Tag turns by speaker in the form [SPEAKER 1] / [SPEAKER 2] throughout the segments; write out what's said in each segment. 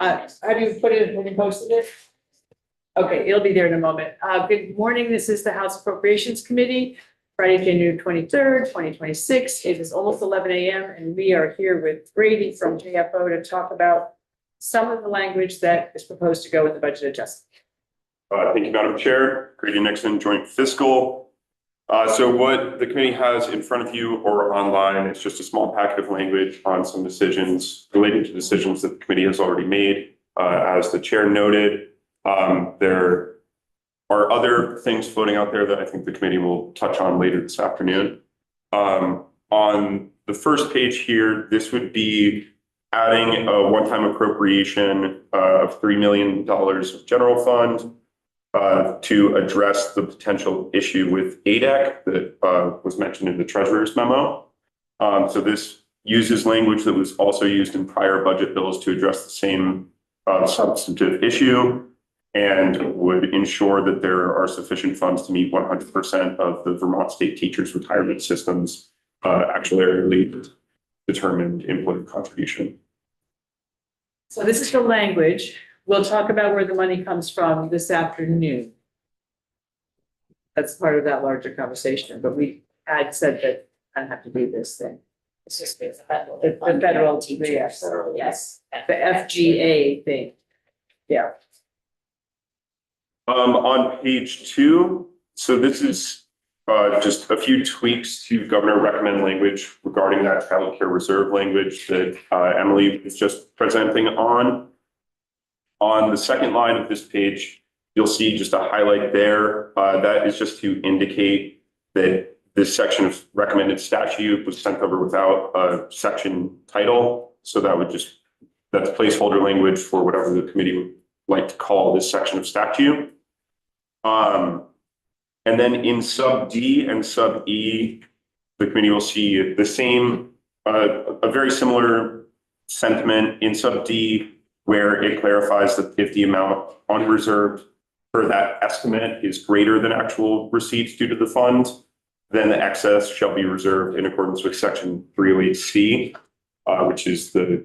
[SPEAKER 1] Have you put it, have you posted it? Okay, it'll be there in a moment. Good morning, this is the House Appropriations Committee, Friday, January 23rd, 2026. It is almost 11 a.m. and we are here with Brady from JFO to talk about some of the language that is proposed to go with the budget adjustment.
[SPEAKER 2] Thank you, Madam Chair. Grady Nixon, Joint Fiscal. So what the committee has in front of you or online is just a small packet of language on some decisions related to decisions that the committee has already made. As the chair noted, there are other things floating out there that I think the committee will touch on later this afternoon. On the first page here, this would be adding a one-time appropriation of $3 million of general fund to address the potential issue with ADEC that was mentioned in the treasurer's memo. So this uses language that was also used in prior budget bills to address the same substantive issue and would ensure that there are sufficient funds to meet 100% of the Vermont State Teachers Retirement System's actuarially determined employer contribution.
[SPEAKER 1] So this is the language. We'll talk about where the money comes from this afternoon. That's part of that larger conversation, but we had said that I have to do this thing.
[SPEAKER 3] It's just the federal.
[SPEAKER 1] The federal,
[SPEAKER 3] teachers. Yes.
[SPEAKER 1] the FGA thing. Yeah.
[SPEAKER 2] On page 2, so this is just a few tweaks to governor recommend language regarding that child care reserve language that Emily was just presenting on. On the second line of this page, you'll see just a highlight there. That is just to indicate that this section of recommended statute was sent over without a section title. So that would just, that's placeholder language for whatever the committee would like to call this section of statute. And then in sub D and sub E, the committee will see the same, a very similar sentiment in sub D, where it clarifies that if the amount unreserved for that estimate is greater than actual receipts due to the fund, then the excess shall be reserved in accordance with section 308C, which is the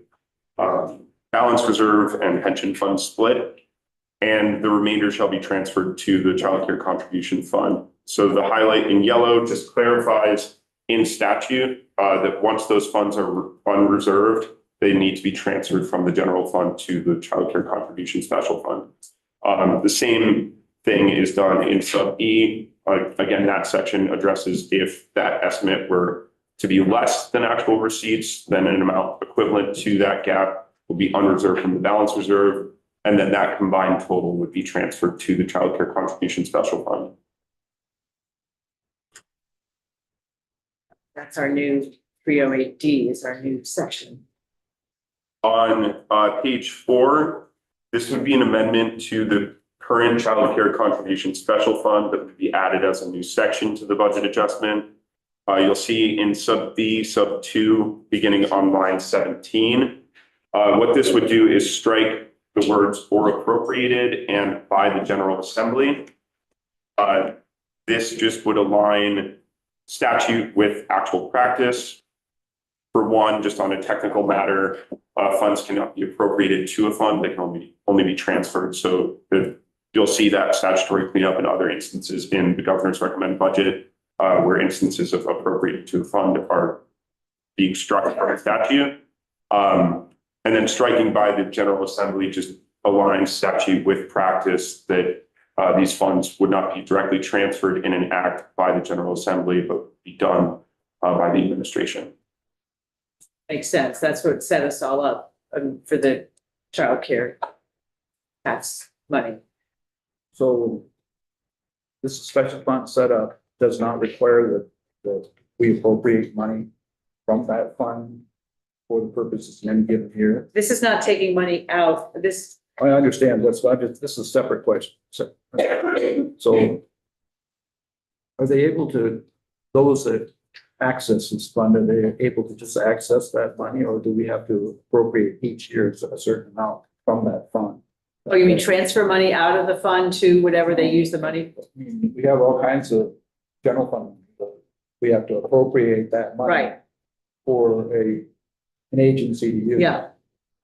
[SPEAKER 2] balance reserve and pension fund split. And the remainder shall be transferred to the child care contribution fund. So the highlight in yellow just clarifies in statute that once those funds are unreserved, they need to be transferred from the general fund to the child care contribution special fund. The same thing is done in sub E. Again, that section addresses if that estimate were to be less than actual receipts, then an amount equivalent to that gap will be unreserved from the balance reserve. And then that combined total would be transferred to the child care contribution special fund.
[SPEAKER 1] That's our new 308D is our new section.
[SPEAKER 2] On page 4, this would be an amendment to the current child care contribution special fund that would be added as a new section to the budget adjustment. You'll see in sub B, sub 2, beginning on line 17. What this would do is strike the words "or appropriated" and "by the General Assembly." This just would align statute with actual practice. For one, just on a technical matter, funds cannot be appropriated to a fund; they can only be transferred. So you'll see that statutory cleanup in other instances in the governor's recommended budget, where instances of appropriated to a fund are being struck from statute. And then striking "by the General Assembly" just aligns statute with practice that these funds would not be directly transferred in an act by the General Assembly, but be done by the administration.
[SPEAKER 1] Makes sense. That's what set us all up for the childcare tax money.
[SPEAKER 4] So this special fund setup does not require that we appropriate money from that fund for the purposes in any given year.
[SPEAKER 1] This is not taking money out. This.
[SPEAKER 4] I understand this, but this is a separate question. So are they able to, those that access this fund, are they able to just access that money, or do we have to appropriate each year a certain amount from that fund?
[SPEAKER 1] Oh, you mean transfer money out of the fund to whatever they use the money?
[SPEAKER 4] We have all kinds of general fund. We have to appropriate that money
[SPEAKER 1] Right.
[SPEAKER 4] for an agency to use.
[SPEAKER 1] Yeah.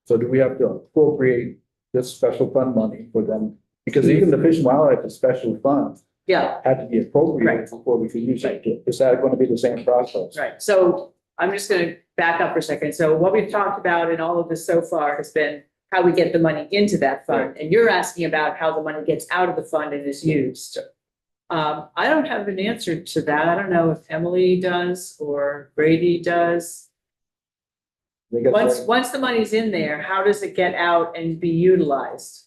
[SPEAKER 4] So do we have to appropriate this special fund money for them? Because even the Fish and Wildlife, a special fund,
[SPEAKER 1] Yeah,
[SPEAKER 4] had to be appropriated
[SPEAKER 1] Right.
[SPEAKER 4] before we could use it. Is that going to be the same process?
[SPEAKER 1] right. So I'm just gonna back up for a second. So what we've talked about in all of this so far has been how we get the money into that fund. And you're asking about how the money gets out of the fund and is used. I don't have an answer to that. I don't know if Emily does or Brady does.
[SPEAKER 4] They get
[SPEAKER 1] Once the money's in there, how does it get out and be utilized?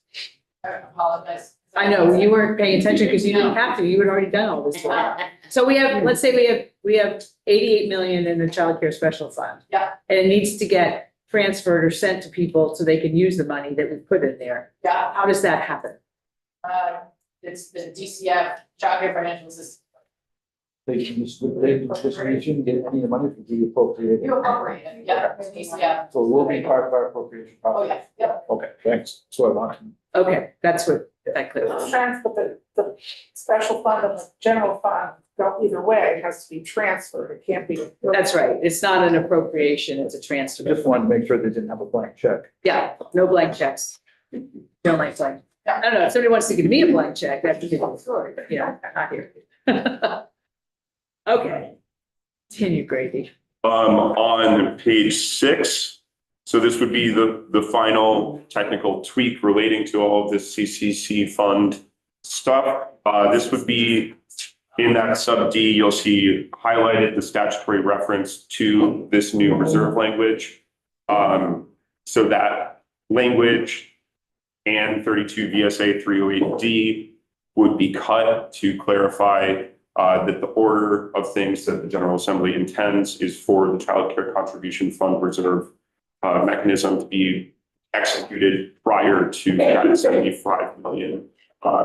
[SPEAKER 3] I apologize.
[SPEAKER 1] I know you weren't paying attention because you didn't have to. You had already done all this work. So we have, let's say we have 88 million in the child care special fund.
[SPEAKER 3] Yeah.
[SPEAKER 1] And it needs to get transferred or sent to people so they can use the money that we put in there.
[SPEAKER 3] Yeah,
[SPEAKER 1] How does that happen?
[SPEAKER 3] it's the DCF, Child Care Financial Assistance.
[SPEAKER 4] They can just shouldn't get any money to be appropriated.
[SPEAKER 3] You appropriate it, yeah, it's DCF.
[SPEAKER 4] So we'll be part of our appropriation
[SPEAKER 3] Oh,
[SPEAKER 4] process.
[SPEAKER 3] yeah, yeah.
[SPEAKER 4] Okay, thanks. So I want.
[SPEAKER 1] Okay, that's what, that clears.
[SPEAKER 5] Transfer, the special fund and the general fund, go either way, it has to be transferred, it can't be.
[SPEAKER 1] That's right. It's not an appropriation, it's a transfer.
[SPEAKER 4] Just wanted to make sure they didn't have a blank check.
[SPEAKER 1] Yeah, no blank checks. Don't like blank. I don't know, if somebody wants to give me a blank check, that's a different story, but yeah, not here. Okay. Continue, Grady.
[SPEAKER 2] On page 6, so this would be the final technical tweak relating to all of this CCC fund stuff. This would be in that sub D, you'll see highlighted the statutory reference to this new reserve language. So that language and 32 VSA 308D would be cut to clarify that the order of things that the General Assembly intends is for the Child Care Contribution Fund Reserve mechanism to be executed prior to that 75 million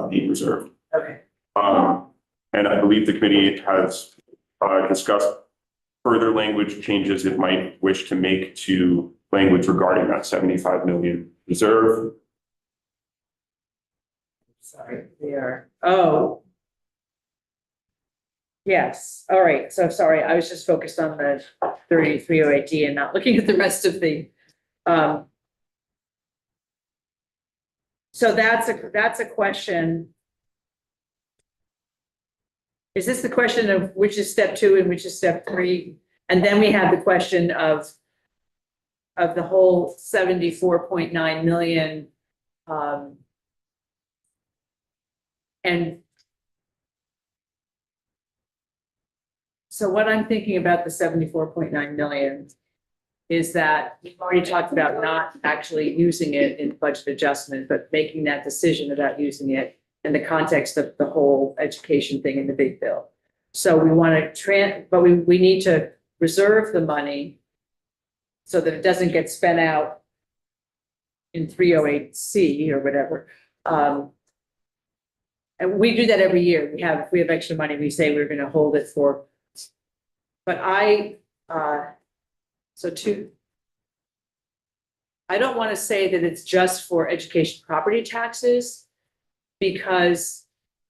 [SPEAKER 2] being reserved.
[SPEAKER 1] Okay.
[SPEAKER 2] And I believe the committee has discussed further language changes it might wish to make to language regarding that 75 million reserve.
[SPEAKER 1] Sorry, we are, oh. Yes, all right, so sorry, I was just focused on the 3308D and not looking at the rest of the, so that's a question. Is this the question of which is step 2 and which is step 3? And then we have the question of the whole 74.9 million, and so what I'm thinking about the 74.9 million is that we've already talked about not actually using it in budget adjustment, but making that decision about using it in the context of the whole education thing in the big bill. So we want to but we need to reserve the money so that it doesn't get spent out in 308C or whatever. And we do that every year. If we have extra money, we say we're going to hold it for. But I don't want to say that it's just for education property taxes, because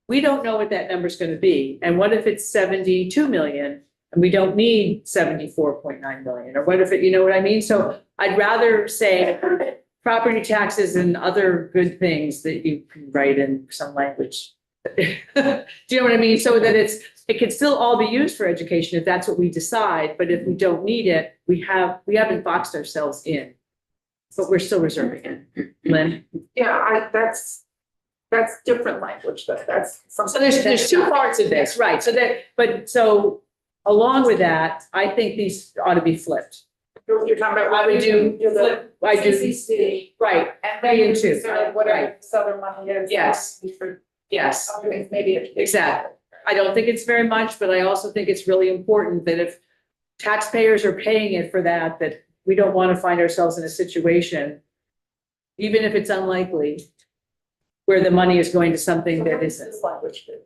[SPEAKER 1] we don't know what that number is going to be. And what if it's 72 million and we don't need 74.9 million? Or what if it, you know what I mean? So I'd rather say property taxes and other good things that you can write in some language. Do you know what I mean? So that it can still all be used for education if that's what we decide, but if we don't need it, we haven't boxed ourselves in, but we're still reserving it. Lynn?
[SPEAKER 5] Yeah, that's different language, that's something.
[SPEAKER 1] So there's 2 parts of this, right? So along with that, I think these ought to be flipped.
[SPEAKER 5] You're talking about.
[SPEAKER 1] I would do
[SPEAKER 5] The
[SPEAKER 1] I do,
[SPEAKER 5] CCC,
[SPEAKER 1] right,
[SPEAKER 5] and
[SPEAKER 1] 3
[SPEAKER 5] then
[SPEAKER 1] and 2,
[SPEAKER 5] so whatever
[SPEAKER 1] right.
[SPEAKER 5] this other money is.
[SPEAKER 1] Yes.
[SPEAKER 5] For
[SPEAKER 1] Yes,
[SPEAKER 5] other things, maybe.
[SPEAKER 1] exactly. I don't think it's very much, but I also think it's really important that if taxpayers are paying it for that we don't want to find ourselves in a situation, even if it's unlikely, where the money is going to something that isn't.
[SPEAKER 5] This language too.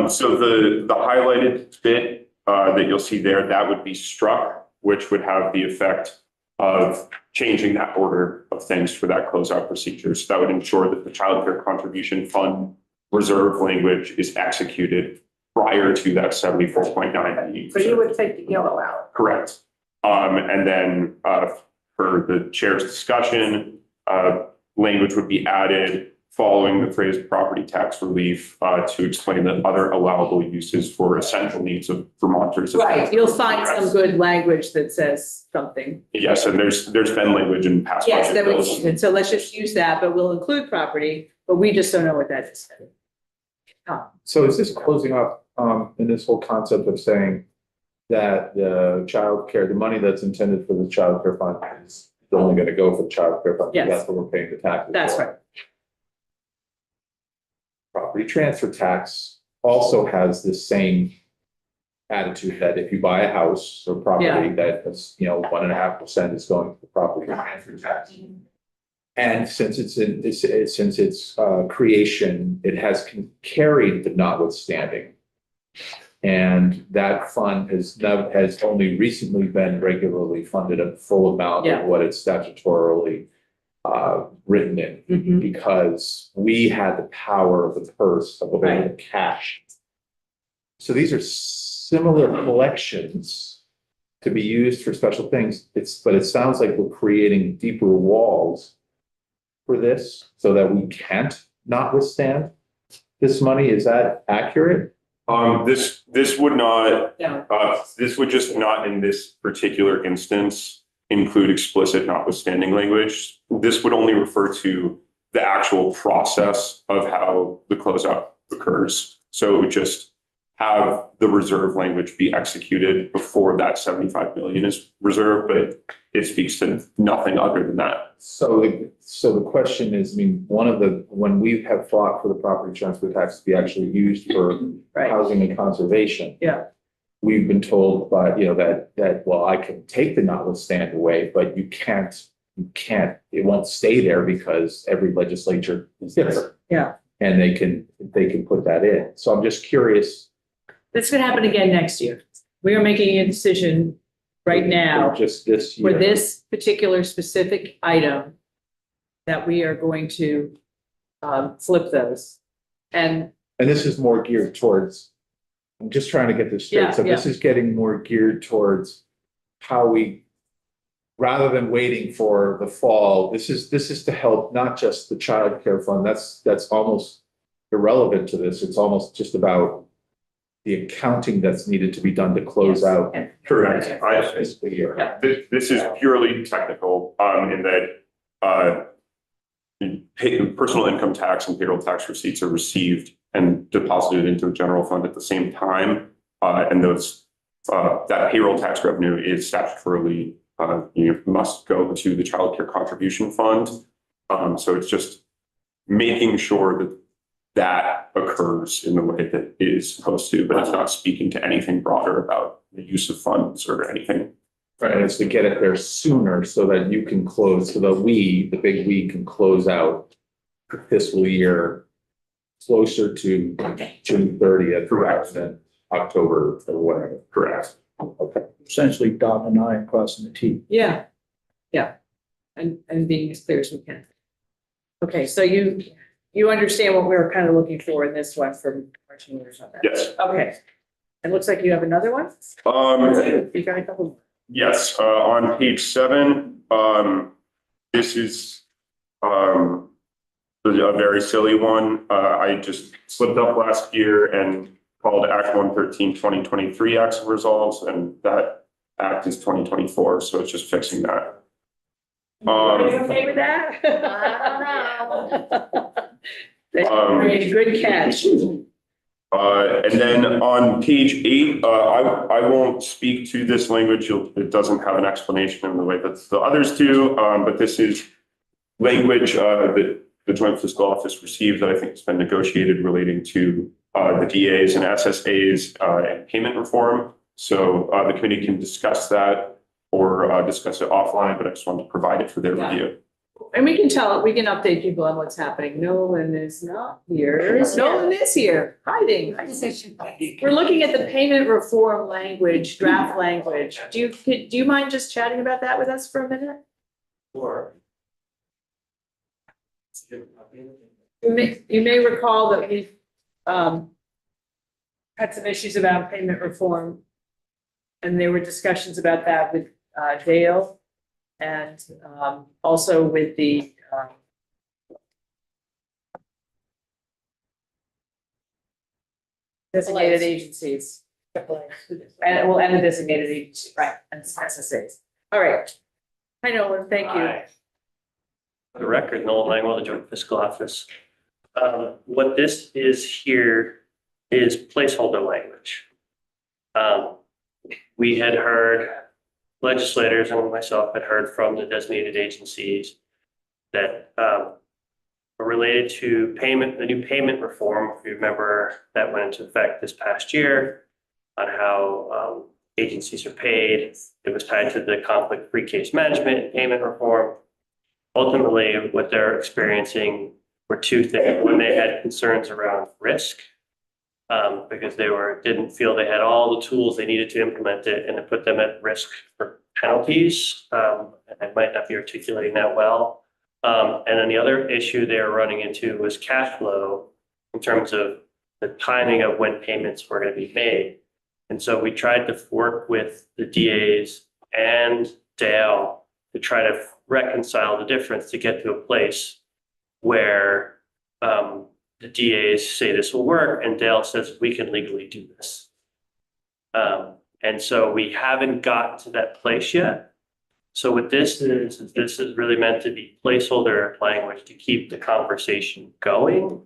[SPEAKER 2] So the highlighted bit that you'll see there, that would be struck, which would have the effect of changing that order of things for that closeout procedure. So that would ensure that the Child Care Contribution Fund reserve language is executed prior to that 74.9.
[SPEAKER 5] So you would take the yellow out.
[SPEAKER 2] Correct. And then per the chair's discussion, language would be added following the phrase property tax relief to explain the other allowable uses for essential needs of Vermonters.
[SPEAKER 1] Right, you'll find some good language that says something.
[SPEAKER 2] Yes, and there's been language in past
[SPEAKER 1] Yes,
[SPEAKER 2] budget
[SPEAKER 1] that
[SPEAKER 2] bills.
[SPEAKER 1] we, and so let's just use that, but we'll include property, but we just don't know what that is.
[SPEAKER 4] So is this closing up, in this whole concept of saying that the childcare, the money that's intended for the childcare fund is only gonna go for the childcare fund?
[SPEAKER 1] Yes.
[SPEAKER 4] That's what we're paying the taxes
[SPEAKER 1] That's
[SPEAKER 4] for.
[SPEAKER 1] right.
[SPEAKER 4] Property transfer tax also has this same attitude that if you buy a house or property
[SPEAKER 1] Yeah.
[SPEAKER 4] that is, 1.5% is going to property transfer tax. And since its creation, it has carried the notwithstanding. And that fund has only recently been regularly funded at full amount
[SPEAKER 1] Yeah.
[SPEAKER 4] of what it's statutorily written in,
[SPEAKER 1] Mhm.
[SPEAKER 4] because we had the power of the purse of
[SPEAKER 1] Right.
[SPEAKER 4] the cash. So these are similar collections to be used for special things. But it sounds like we're creating deeper walls for this so that we can't notwithstand this money. Is that accurate?
[SPEAKER 2] This would not,
[SPEAKER 1] No,
[SPEAKER 2] this would just not in this particular instance include explicit notwithstanding language. This would only refer to the actual process of how the closeout occurs. So it would just have the reserve language be executed before that 75 million is reserved, but it speaks to nothing other than that.
[SPEAKER 4] So the question is, when we have fought for the property transfer tax to be actually used for
[SPEAKER 1] right,
[SPEAKER 4] housing and conservation.
[SPEAKER 1] Yeah.
[SPEAKER 4] We've been told by, that, well, I can take the notwithstanding away, but you can't, it won't stay there because every legislature is different.
[SPEAKER 1] Yeah.
[SPEAKER 4] And they can put that in. So I'm just curious.
[SPEAKER 1] that's gonna happen again next year. We are making a decision right now
[SPEAKER 4] Just this year.
[SPEAKER 1] for this particular specific item that we are going to flip those. And
[SPEAKER 4] And this is more geared towards, I'm just trying to get this
[SPEAKER 1] Yeah,
[SPEAKER 4] straight. So this is getting more geared towards how we, rather than waiting for the fall, this is to help not just the child care fund. That's almost irrelevant to this. It's almost just about the accounting that's needed to be done to close
[SPEAKER 1] Yes.
[SPEAKER 4] out.
[SPEAKER 2] Correct.
[SPEAKER 4] Fiscal year.
[SPEAKER 1] Yeah.
[SPEAKER 2] This is purely technical, in that, personal income tax and payroll tax receipts are received and deposited into the general fund at the same time. And that payroll tax revenue is statutorily, must go to the child care contribution fund. So it's just making sure that occurs in the way that it is supposed to, but it's not speaking to anything broader about the use of funds or anything.
[SPEAKER 4] Right, and it's to get it there sooner so that you can close, so that the big we can close out the fiscal year closer to June 30th.
[SPEAKER 2] Correct.
[SPEAKER 4] Than October or whatever.
[SPEAKER 2] Correct.
[SPEAKER 4] Okay.
[SPEAKER 6] Essentially dotting the I and crossing the T.
[SPEAKER 1] yeah, yeah. And being as clear as we can. Okay, so you understand what we were kind of looking for in this one from Martin or something?
[SPEAKER 2] Yes.
[SPEAKER 1] Okay. It looks like you have another one? You got a couple?
[SPEAKER 2] Yes, on page 7, this is a very silly one. I just slipped up last year and called Act 113, 2023 acts and resolves, and that act is 2024, so it's just fixing that.
[SPEAKER 1] Are you okay with that? Great, good catch.
[SPEAKER 2] And then on page 8, I won't speak to this language. It doesn't have an explanation in the way that the others do, but this is language that the Joint Fiscal Office received that I think has been negotiated relating to the DAs and SSAs and payment reform. So the committee can discuss that or discuss it offline, but I just wanted to provide it for their review.
[SPEAKER 1] And we can update people on what's happening. Nolan is not here. Nolan is here, hiding. We're looking at the payment reform language, draft language. Do you mind just chatting about that with us for a minute?
[SPEAKER 7] Sure.
[SPEAKER 1] You may recall that we've had some issues about payment reform. And there were discussions about that with Dale. and also with the designated agencies. And the designated agency, right, and SSAs. All right. Hi, Nolan, thank you.
[SPEAKER 7] Hi. For the record, Noel Langwell, the Joint Fiscal Office. What this is here is placeholder language. We had heard, legislators and myself had heard from the designated agencies that were related to payment, the new payment reform. If you remember, that went into effect this past year on how agencies are paid. It was tied to the conflict-free case management and payment reform. Ultimately, what they're experiencing were two things. One, they had concerns around risk because they didn't feel they had all the tools they needed to implement it, and it put them at risk for penalties. I might not be articulating that well. And then the other issue they were running into was cash flow in terms of the timing of when payments were going to be made. And so we tried to work with the DAs and Dale to try to reconcile the difference to get to a place where the DAs say this will work and Dale says we can legally do this. And so we haven't gotten to that place yet. So what this is really meant to be placeholder language to keep the conversation going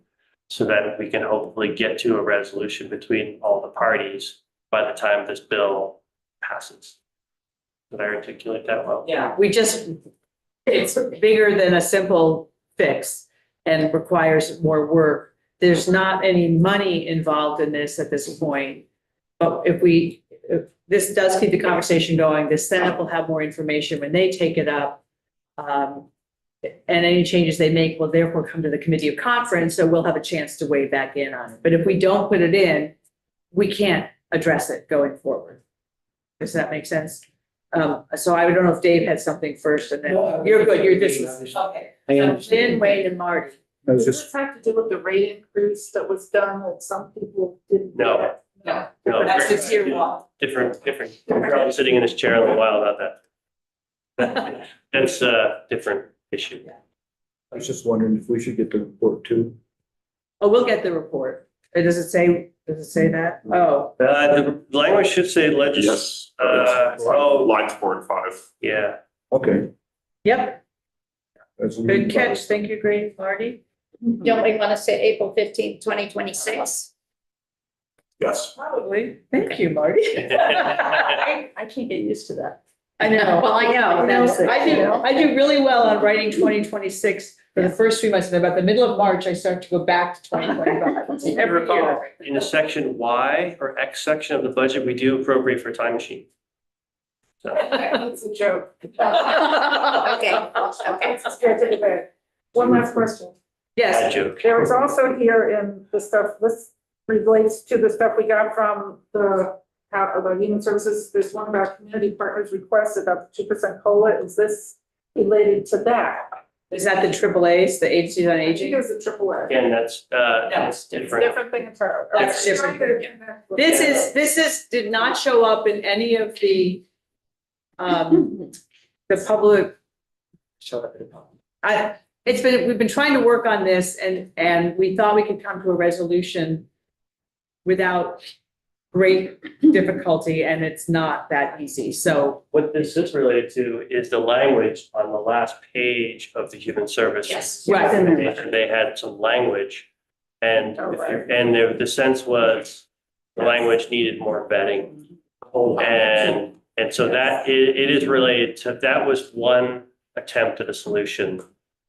[SPEAKER 7] so that we can hopefully get to a resolution between all the parties by the time this bill passes. Did I articulate that well?
[SPEAKER 1] Yeah, it's bigger than a simple fix and requires more work. There's not any money involved in this at this point. But if this does keep the conversation going, the Senate will have more information when they take it up. And any changes they make will therefore come to the committee of conference, so we'll have a chance to weigh back in on it. But if we don't put it in, we can't address it going forward. Does that make sense? So I don't know if Dave had something first and then you're good,
[SPEAKER 3] Okay.
[SPEAKER 1] Lynn, Wayne and Marty.
[SPEAKER 5] Does this have to do with the rate increase that was done that some people didn't?
[SPEAKER 7] No.
[SPEAKER 5] get?
[SPEAKER 7] No,
[SPEAKER 1] That's the tier one.
[SPEAKER 7] different. We're probably sitting in this chair a little while about that. That's a different issue.
[SPEAKER 6] I was just wondering if we should get the report too.
[SPEAKER 1] Oh, we'll get the report. Does it say that? Oh,
[SPEAKER 7] The language should say
[SPEAKER 2] Yes.
[SPEAKER 7] oh,
[SPEAKER 2] Lines 4 and 5.
[SPEAKER 7] yeah.
[SPEAKER 6] Okay.
[SPEAKER 1] yep,
[SPEAKER 6] That's-
[SPEAKER 1] good catch. Thank you, great, Marty.
[SPEAKER 8] Don't we want to say April 15th, 2026?
[SPEAKER 2] Yes.
[SPEAKER 1] Probably. Thank you, Marty. I can't get used to that. I know.
[SPEAKER 8] Well, I know.
[SPEAKER 1] That's it. I do really well on writing 2026 for the first 3 months, and about the middle of March, I start to go back to 2025.
[SPEAKER 7] You
[SPEAKER 1] Every
[SPEAKER 7] recall,
[SPEAKER 1] year.
[SPEAKER 7] in the section Y or X section of the budget, we do appropriate for a time machine. So,
[SPEAKER 5] It's a joke.
[SPEAKER 8] Okay, okay.
[SPEAKER 5] Let's get to the bed. One last question.
[SPEAKER 1] Yes,
[SPEAKER 7] bad joke.
[SPEAKER 5] There was also here in the stuff, this relates to the stuff we got from the Human Services. There's one about community partners request about the 2% COLA. Is this related to that?
[SPEAKER 1] is that the AAA's, the Agencies on
[SPEAKER 5] I think
[SPEAKER 1] Aging?
[SPEAKER 5] it was a triple A.
[SPEAKER 7] Again, that's
[SPEAKER 1] it's
[SPEAKER 7] different.
[SPEAKER 5] Different thing entirely.
[SPEAKER 1] That's different. This did not show up in any of the public. We've been trying to work on this and we thought we could come to a resolution without great difficulty, and it's not that easy, so.
[SPEAKER 7] What this is related to is the language on the last page of the human service.
[SPEAKER 8] Yes.
[SPEAKER 1] Right.
[SPEAKER 7] recommendation. They had some language and the sense was the language needed more vetting. And so that it is related to, that was one attempt at a solution.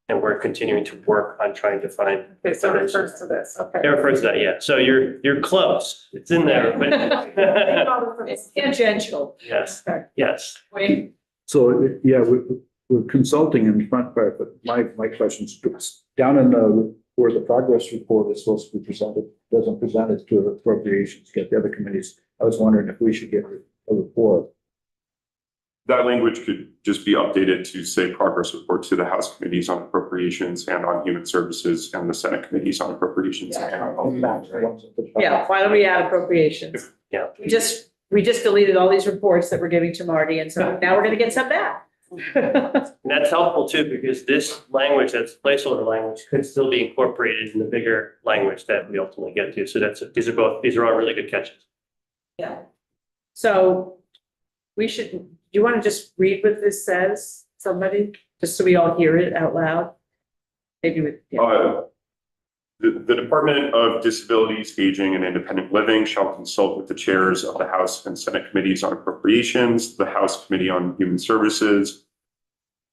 [SPEAKER 7] And we're continuing to work on trying to find.
[SPEAKER 5] Okay, so it refers to this, okay.
[SPEAKER 7] It refers to that, yeah. So you're close. It's in there, but
[SPEAKER 1] It's tangential.
[SPEAKER 7] yes, yes.
[SPEAKER 1] Wayne?
[SPEAKER 6] So, yeah, we're consulting in the front part, but my question is down in where the progress report is supposed to be presented, doesn't present it to appropriations, get the other committees. I was wondering if we should get a report.
[SPEAKER 2] That language could just be updated to say progress report to the House committees on appropriations and on human services and the Senate committees on appropriations.
[SPEAKER 1] Yeah, why don't we add appropriations?
[SPEAKER 7] Yeah.
[SPEAKER 1] We just deleted all these reports that we're giving to Marty, and so now we're gonna get some back.
[SPEAKER 7] And that's helpful too, because this language, that's placeholder language, could still be incorporated in the bigger language that we ultimately get to. So these are all really good catches.
[SPEAKER 1] Yeah. So we should, do you want to just read what this says, somebody, just so we all hear it out loud? Maybe with, yeah.
[SPEAKER 2] The Department of Disabilities, Aging, and Independent Living shall consult with the chairs of the House and Senate Committees on Appropriations, the House Committee on Human Services,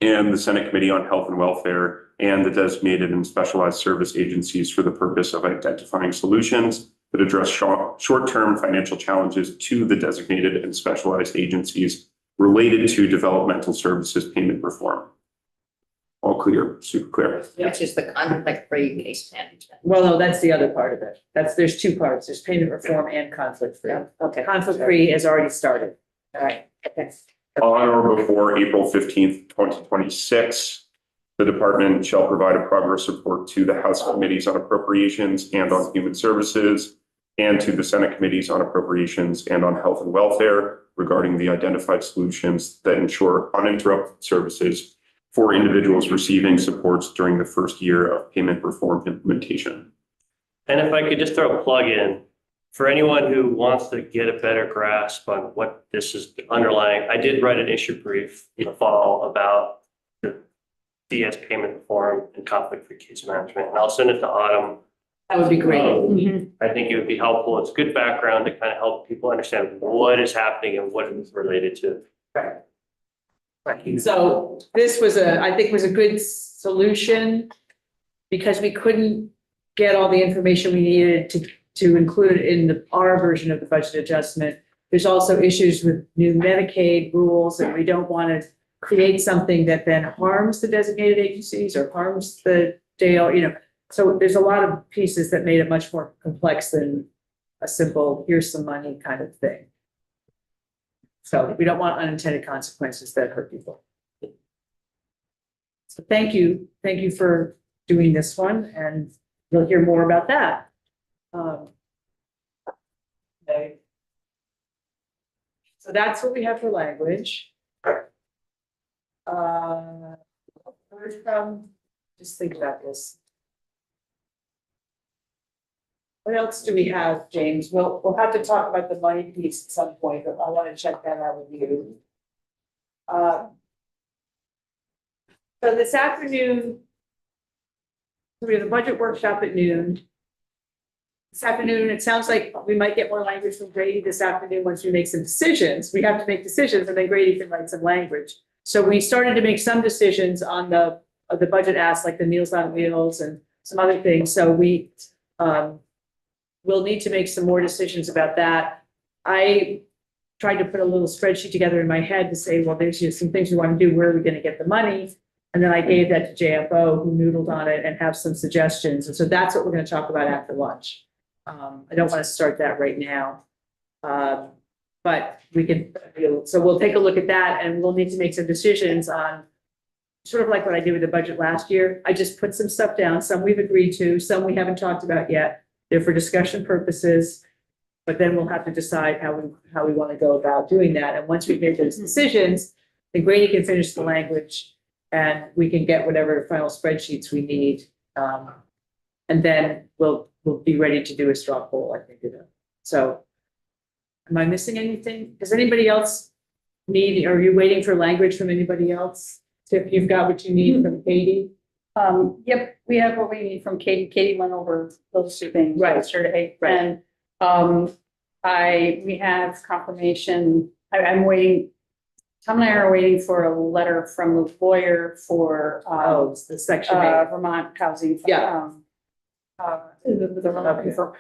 [SPEAKER 2] and the Senate Committee on Health and Welfare, and the designated and specialized service agencies for the purpose of identifying solutions that address short-term financial challenges to the designated and specialized agencies related to developmental services payment reform. All clear, super clear.
[SPEAKER 8] Which is the conflict-free case management.
[SPEAKER 1] Well, no, that's the other part of it. There's two parts. There's payment reform and conflict free.
[SPEAKER 8] Okay.
[SPEAKER 1] Conflict free has already started.
[SPEAKER 8] All right, okay.
[SPEAKER 2] On or before April 15th, 2026, the department shall provide a progress report to the House Committees on Appropriations and on Human Services, and to the Senate Committees on Appropriations and on Health and Welfare regarding the identified solutions that ensure uninterrupted services for individuals receiving supports during the first year of payment reform implementation.
[SPEAKER 7] And if I could just throw a plug in, for anyone who wants to get a better grasp on what this is underlying, I did write an issue brief in the fall about the DS payment reform and conflict-free case management, and I'll send it to Autumn.
[SPEAKER 1] That would be great.
[SPEAKER 7] I think it would be helpful. It's good background to kind of help people understand what is happening and what it's related to.
[SPEAKER 1] Right. So this was I think was a good solution because we couldn't get all the information we needed to include in our version of the budget adjustment. There's also issues with new Medicaid rules, and we don't want to create something that then harms the designated agencies or harms the jail, So there's a lot of pieces that made it much more complex than a simple, here's some money kind of thing. So we don't want unintended consequences that hurt people. So thank you for doing this one, and you'll hear more about that. Okay. So that's what we have for language. Just think about this. What else do we have, James? We'll have to talk about the money piece at some point, but I want to check that out with you. So this afternoon, we have a budget workshop at noon. This afternoon, it sounds like we might get more language from Grady this afternoon once we make some decisions. We have to make decisions, and then Grady can write some language. So we started to make some decisions on the budget asks, like the Meals on Wheels and some other things. So we'll need to make some more decisions about that. I tried to put a little spreadsheet together in my head to say, well, there's some things we want to do. Where are we going to get the money? And then I gave that to JFO, who noodled on it and have some suggestions. And so that's what we're going to talk about after lunch. I don't want to start that right now. But we can, so we'll take a look at that, and we'll need to make some decisions on sort of like what I did with the budget last year. I just put some stuff down. Some we've agreed to, some we haven't talked about yet. They're for discussion purposes, but then we'll have to decide how we want to go about doing that. And once we've made those decisions, then Grady can finish the language and we can get whatever final spreadsheets we need. And then we'll be ready to do a straw poll, I think. So am I missing anything? Does anybody else need, are you waiting for language from anybody else? Tiff, you've got what you need from Katie?
[SPEAKER 9] Yep, we have what we need from Katie. Katie went over those two things.
[SPEAKER 1] Right.
[SPEAKER 9] Yesterday.
[SPEAKER 1] Right.
[SPEAKER 9] And we have confirmation. I'm waiting. Tom and I are waiting for a letter from the lawyer for
[SPEAKER 1] It's the section 8.
[SPEAKER 9] Vermont housing.
[SPEAKER 1] Yeah.
[SPEAKER 9] The Vermont
[SPEAKER 1] Okay.
[SPEAKER 9] Vermont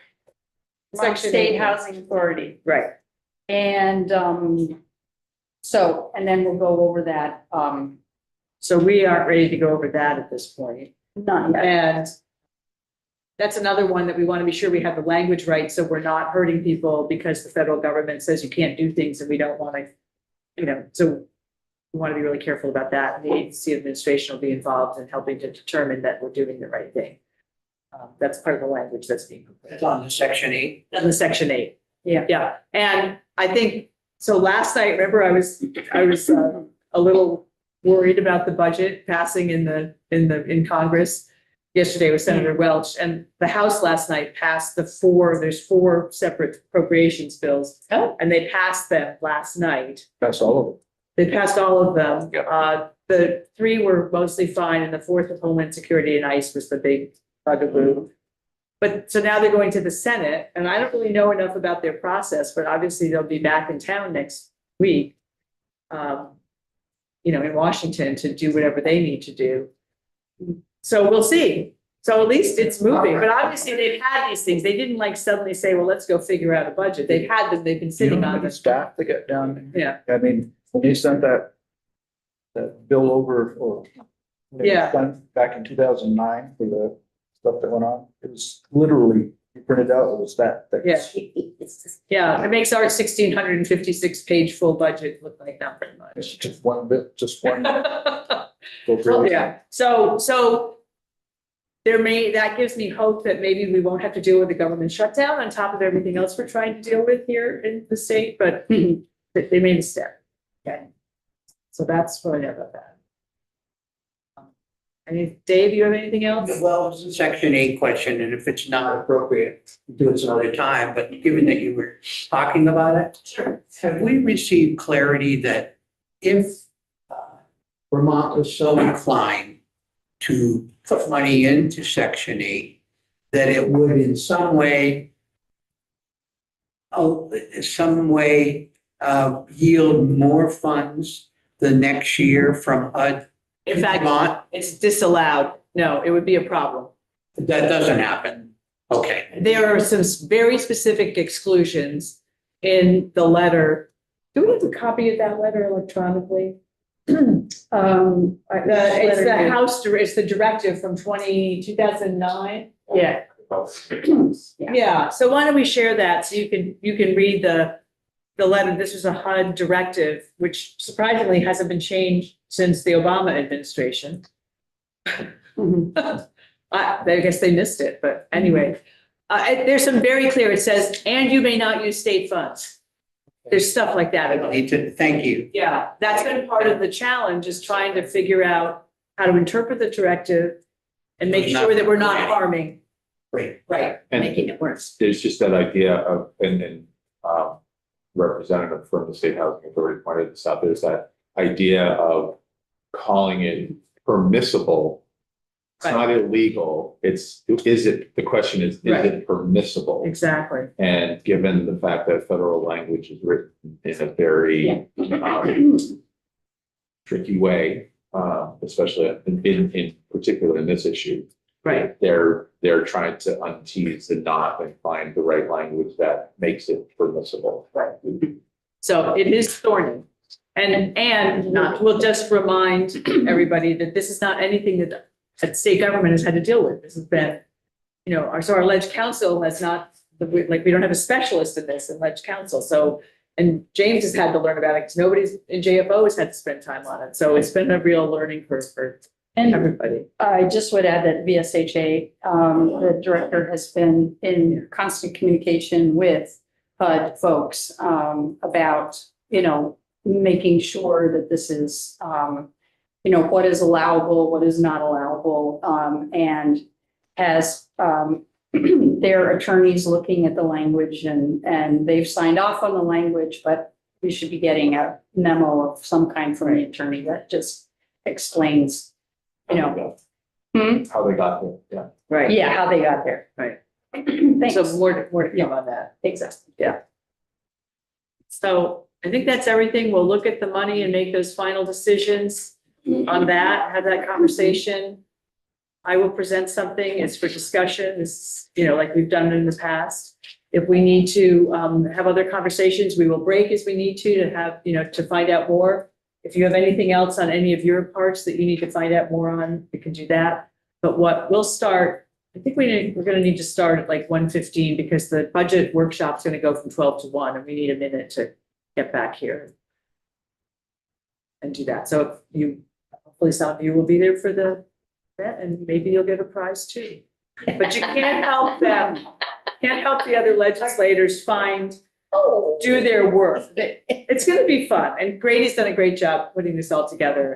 [SPEAKER 1] Section
[SPEAKER 9] State
[SPEAKER 1] 8.
[SPEAKER 9] Housing Authority.
[SPEAKER 1] Right.
[SPEAKER 9] And and then we'll go over that.
[SPEAKER 1] So we aren't ready to go over that at this point.
[SPEAKER 9] Not yet.
[SPEAKER 1] And that's another one that we want to be sure we have the language right, so we're not hurting people because the federal government says you can't do things and we don't want to, so we want to be really careful about that. And the agency administration will be involved in helping to determine that we're doing the right thing. That's part of the language that's being prepared.
[SPEAKER 10] It's on the section 8.
[SPEAKER 1] On the section 8.
[SPEAKER 9] Yeah.
[SPEAKER 1] Yeah. And I think, so last night, remember I was a little worried about the budget passing in Congress. Yesterday was Senator Welch, and the House last night passed there's 4 separate appropriations bills.
[SPEAKER 8] Oh.
[SPEAKER 1] And they passed them last night.
[SPEAKER 6] That's all of
[SPEAKER 1] They passed all of them.
[SPEAKER 2] Yeah.
[SPEAKER 1] The 3 were mostly fine, and the 4th of Homeland Security and ICE was the big bugaboo. But so now they're going to the Senate, and I don't really know enough about their process, but obviously they'll be back in town next week. In Washington to do whatever they need to do. So we'll see. So at least it's moving, but obviously they've had these things. They didn't like suddenly say, well, let's go figure out a budget. They've had them, they've been
[SPEAKER 6] it. You
[SPEAKER 1] sitting
[SPEAKER 6] know how
[SPEAKER 1] on
[SPEAKER 6] many
[SPEAKER 1] this.
[SPEAKER 6] staff they got down there?
[SPEAKER 1] Yeah,
[SPEAKER 6] I mean, when they sent that bill over or
[SPEAKER 1] Yeah.
[SPEAKER 6] back in 2009 for the stuff that went on, it was literally, you printed out, it was that. thick.
[SPEAKER 1] Yeah. yeah. It makes our 1,656 page full budget look like not very
[SPEAKER 6] It's
[SPEAKER 1] much.
[SPEAKER 6] just one bit, just one.
[SPEAKER 1] Well, yeah, so that gives me hope that maybe we won't have to deal with the government shutdown on top of everything else we're trying to deal with here in the state, but they made a step. Okay. So that's what I know about that. Dave, you have anything else?
[SPEAKER 10] Well, it's a section 8 question, and if it's not appropriate, do it some other time, but given that you were talking about it.
[SPEAKER 1] Sure.
[SPEAKER 10] Have we received clarity that if Vermont was so inclined to put money into section 8, that it would in some way yield more funds the next year from HUD?
[SPEAKER 1] In fact,
[SPEAKER 10] Vermont?
[SPEAKER 1] it's disallowed. No, it would be a problem.
[SPEAKER 10] That doesn't happen. Okay.
[SPEAKER 1] There are some very specific exclusions in the letter. Do we have a copy of that letter electronically? It's the House, it's the directive from 2009.
[SPEAKER 9] Yeah.
[SPEAKER 1] Yeah, so why don't we share that so you can read the letter. This was a HUD directive, which surprisingly hasn't been changed since the Obama administration. I guess they missed it, but anyway, there's some very clear, it says, and you may not use state funds. There's stuff like that.
[SPEAKER 10] I don't need to, thank you.
[SPEAKER 1] Yeah, that's been part of the challenge, is trying to figure out how to interpret the directive and make sure that we're not harming.
[SPEAKER 10] Great.
[SPEAKER 1] Right,
[SPEAKER 11] And
[SPEAKER 1] making it worse.
[SPEAKER 11] there's just that idea of, and representative from the State Housing Authority pointed this out, there's that idea of calling it permissible. It's not illegal, the question is it permissible?
[SPEAKER 1] Exactly.
[SPEAKER 11] And given the fact that federal language is written in a very tricky way, especially in particular in this issue.
[SPEAKER 1] Right.
[SPEAKER 11] They're trying to untease the knot and find the right language that makes it permissible.
[SPEAKER 1] Right. So it is thorny. And we'll just remind everybody that this is not anything that the state government has had to deal with. This has been, our ledge council has not, we don't have a specialist in this in ledge council. So, and James has had to learn about it because nobody's in JFO has had to spend time on it. So it's been a real learning curve for everybody.
[SPEAKER 9] I just would add that VSHA, the director, has been in constant communication with HUD folks about, making sure that this is, what is allowable, what is not allowable, and has their attorneys looking at the language and they've signed off on the language, but we should be getting a memo of some kind from the attorney that just explains,
[SPEAKER 11] How they got there, yeah.
[SPEAKER 1] Right.
[SPEAKER 9] yeah, how they got there.
[SPEAKER 1] Right.
[SPEAKER 9] Thanks.
[SPEAKER 1] So more to come on that.
[SPEAKER 9] Exactly.
[SPEAKER 1] Yeah. So I think that's everything. We'll look at the money and make those final decisions on that, have that conversation. I will present something. It's for discussion. It's, like we've done in the past. If we need to have other conversations, we will break as we need to have, to find out more. If you have anything else on any of your parts that you need to find out more on, we can do that. But what we'll start, I think we're going to need to start at like 1:15 because the budget workshop's going to go from 12 to 1 and we need a minute to get back here and do that. So hopefully some of you will be there for the event and maybe you'll get a prize too. But you can't help them, can't help the other legislators do their work. It's going to be fun. And Grady's done a great job putting this all together.